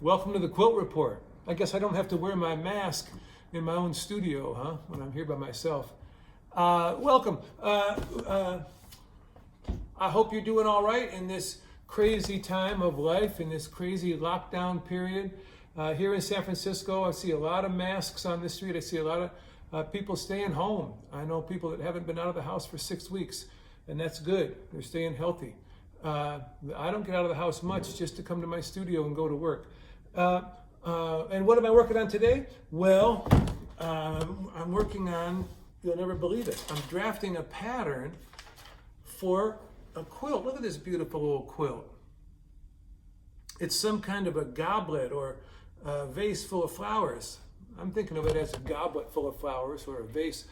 Welcome to the Quilt Report. I guess I don't have to wear my mask in my own studio, huh? When I'm here by myself. Welcome. I hope you're doing all right in this crazy time of life, in this crazy lockdown period. Here in San Francisco, I see a lot of masks on the street. I see a lot of people staying home. I know people that haven't been out of the house for 6 weeks, and that's good. They're staying healthy. I don't get out of the house much, just to come to my studio and go to work. And what am I working on today? Well, I'm working on, you'll never believe it, I'm drafting a pattern for a quilt. Look at this beautiful little quilt. It's some kind of a goblet or a vase full of flowers. I'm thinking of it as a goblet full of flowers or a vase.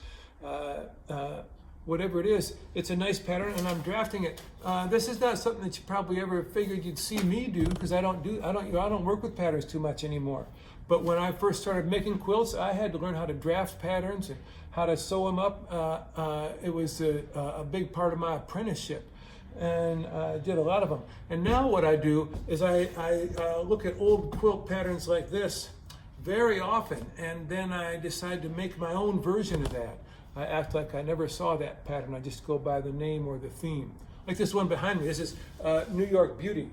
Whatever it is, it's a nice pattern, and I'm drafting it. This is not something that you probably ever figured you'd see me do, because I don't work with patterns too much anymore. But when I first started making quilts, I had to learn how to draft patterns and how to sew them up. It was a big part of my apprenticeship, and I did a lot of them. And now what I do is I look at old quilt patterns like this very often, and then I decide to make my own version of that. I act like I never saw that pattern. I just go by the name or the theme. Like this one behind me. This is New York Beauty,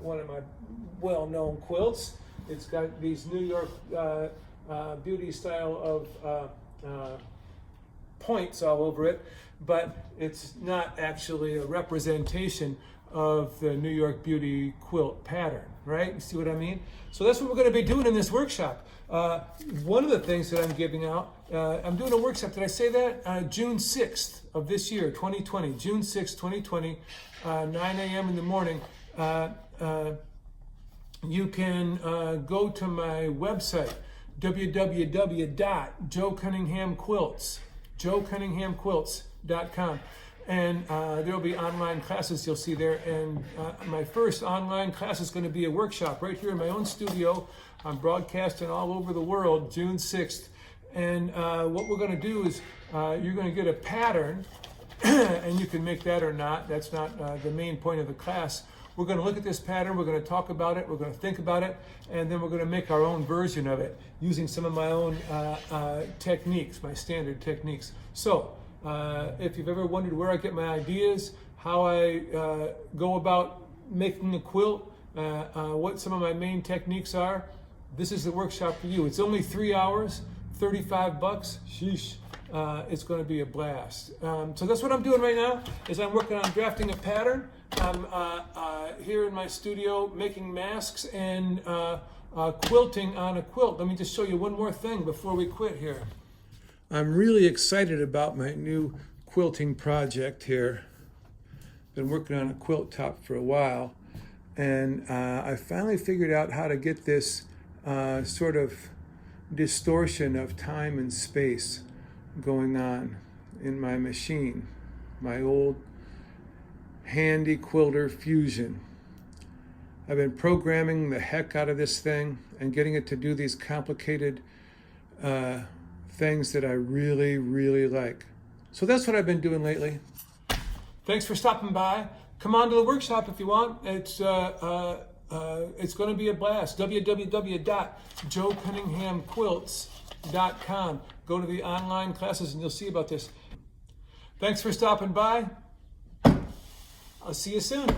one of my well-known quilts. It's got these New York Beauty style of points all over it, but it's not actually a representation of the New York Beauty quilt pattern, right? You see what I mean? So that's what we're going to be doing in this workshop. One of the things that I'm giving out, I'm doing a workshop, did I say that? June 6th of this year, 2020, June 6th, 2020, 9 a.m. in the morning. You can go to my website, www.joecunninghamquilts.com. And there will be online classes you'll see there. And my first online class is going to be a workshop right here in my own studio. I'm broadcasting all over the world, June 6th. And what we're going to do is you're going to get a pattern, and you can make that or not. That's not the main point of the class. We're going to look at this pattern. We're going to talk about it. We're going to think about it. And then we're going to make our own version of it using some of my own techniques, my standard techniques. So, if you've ever wondered where I get my ideas, how I go about making a quilt, what some of my main techniques are, this is the workshop for you. It's only 3 hours, $35. Sheesh. It's going to be a blast. So that's what I'm doing right now, is I'm working on drafting a pattern. I'm here in my studio making masks and quilting on a quilt. Let me just show you one more thing before we quit here. I'm really excited about my new quilting project here. Been working on a quilt top for a while, and I finally figured out how to get this sort of distortion of time and space going on in my machine, my old handy quilter Fusion. I've been programming the heck out of this thing and getting it to do these complicated things that I really, really like. So that's what I've been doing lately. Thanks for stopping by. Come on to the workshop if you want. It's going to be a blast. www.joecunninghamquilts.com. Go to the online classes and you'll see about this. Thanks for stopping by. I'll see you soon.